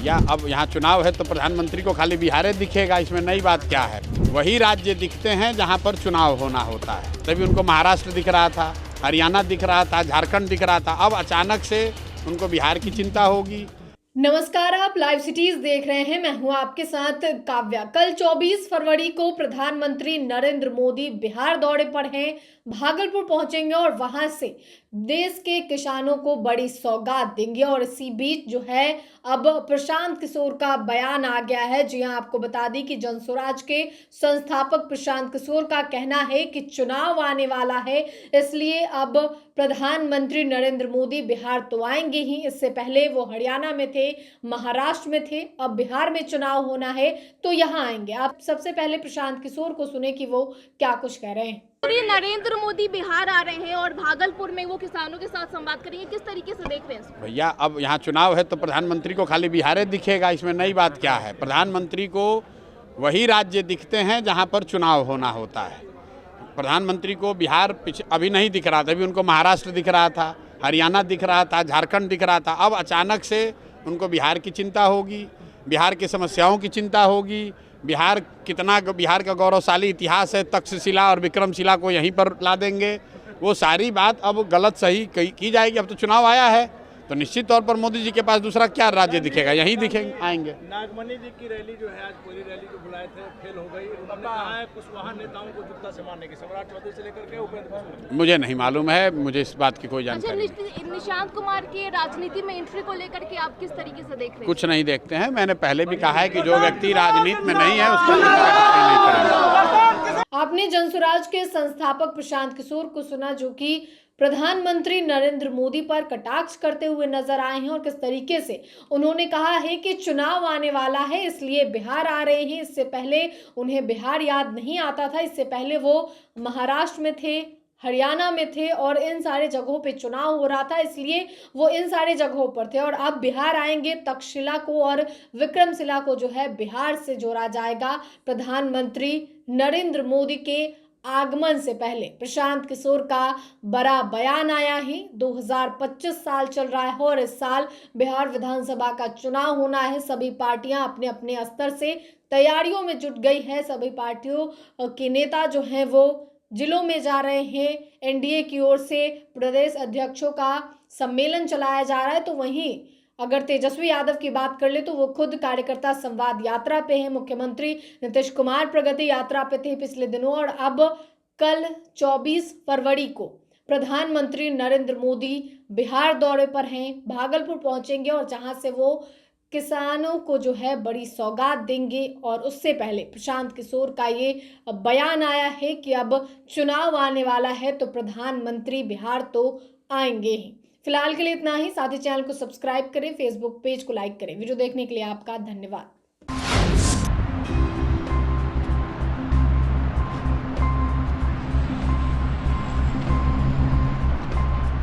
या अब यहाँ चुनाव है तो प्रधानमंत्री को खाली बिहार दिखेगा, इसमें नई बात क्या है। वही राज्य दिखते हैं जहाँ पर चुनाव होना होता है। तभी उनको महाराष्ट्र दिख रहा था, हरियाणा दिख रहा था, झारखंड दिख रहा था। अब अचानक से उनको बिहार की चिंता होगी। नमस्कार, आप लाइव सिटीज देख रहे हैं। मैं हूं आपके साथ काव्या। कल 24 फरवरी को प्रधानमंत्री नरेंद्र मोदी बिहार दौरे पर हैं, भागलपुर पहुंचेंगे और वहां से देश के किसानों को बड़ी सौगात देंगे। और इसी बीच जो है अब प्रशांत किशोर का बयान आ गया है। जी हां, आपको बता दी कि जनस्वराज के संस्थापक प्रशांत किशोर का कहना है कि चुनाव आने वाला है, इसलिए अब प्रधानमंत्री नरेंद्र मोदी बिहार तो आएंगे ही। इससे पहले वो हरियाणा में थे, महाराष्ट्र में थे, अब बिहार में चुनाव होना है तो यहाँ आएंगे। आप सबसे पहले प्रशांत किशोर को सुने कि वो क्या कुछ कह रहे हैं। नरेंद्र मोदी बिहार आ रहे हैं और भागलपुर में वो किसानों के साथ संवाद करेंगे, किस तरीके से देख रहे हैं? भैया अब यहाँ चुनाव है तो प्रधानमंत्री को खाली बिहार दिखेगा, इसमें नई बात क्या है। प्रधानमंत्री को वही राज्य दिखते हैं जहाँ पर चुनाव होना होता है। प्रधानमंत्री को बिहार अभी नहीं दिख रहा था, अभी उनको महाराष्ट्र दिख रहा था, हरियाणा दिख रहा था, झारखंड दिख रहा था। अब अचानक से उनको बिहार की चिंता होगी, बिहार की समस्याओं की चिंता होगी। बिहार का गौरवशाली इतिहास है, तक्षशिला और विक्रमशिला को यहीं पर ला देंगे। वो सारी बात अब गलत सही की जाएगी। अब तो चुनाव आया है तो निश्चित तौर पर मोदी जी के पास दूसरा क्या राज्य दिखेगा, यहीं दिखेंगे, आएंगे। नागमणि जी की रैली जो है आज पूरी रैली जो बुलाए थे फेल हो गई। उन्होंने कहा है कुशवाहा नेताओं को जूता से मारने की, सम्राट चौधरी से लेकर के उपेंद्र। मुझे नहीं मालूम है, मुझे इस बात की कोई जानकारी नहीं। निशांत कुमार की राजनीति में एंट्री को लेकर के आप किस तरीके से देख रहे हैं? कुछ नहीं देखते हैं। मैंने पहले भी कहा है कि जो व्यक्ति राजनीति में नहीं है उसका नहीं करेंगे। आपने जनस्वराज के संस्थापक प्रशांत किशोर को सुना, जो कि प्रधानमंत्री नरेंद्र मोदी पर कटाक्ष करते हुए नजर आए हैं और किस तरीके से उन्होंने कहा है कि चुनाव आने वाला है इसलिए बिहार आ रहे हैं। इससे पहले उन्हें बिहार याद नहीं आता था, इससे पहले वो महाराष्ट्र में थे, हरियाणा में थे और इन सारे जगहों पे चुनाव हो रहा था, इसलिए वो इन सारे जगहों पर थे। और अब बिहार आएंगे, तक्षशिला को और विक्रमशिला को जो है बिहार से जोड़ा जाएगा। प्रधानमंत्री नरेंद्र मोदी के आगमन से पहले प्रशांत किशोर का बड़ा बयान आया है। 2025 साल चल रहा है और इस साल बिहार विधानसभा का चुनाव होना है। सभी पार्टियां अपने अपने स्तर से तैयारियों में जुट गई है। सभी पार्टियों के नेता जो हैं वो जिलों में जा रहे हैं। एनडीए की ओर से प्रदेश अध्यक्षों का सम्मेलन चलाया जा रहा है। तो वहीं अगर तेजस्वी यादव की बात कर ले तो वो खुद कार्यकर्ता संवाद यात्रा पे हैं। मुख्यमंत्री नीतीश कुमार प्रगति यात्रा पे थे पिछले दिनों और अब कल 24 फरवरी को प्रधानमंत्री नरेंद्र मोदी बिहार दौरे पर हैं, भागलपुर पहुंचेंगे और जहां से वो किसानों को जो है बड़ी सौगात देंगे। और उससे पहले प्रशांत किशोर का ये बयान आया है कि अब चुनाव आने वाला है तो प्रधानमंत्री बिहार तो आएंगे ही। फिलहाल के लिए इतना ही। साथ ही चैनल को सब्सक्राइब करें, फेसबुक पेज को लाइक करें। वीडियो देखने के लिए आपका धन्यवाद।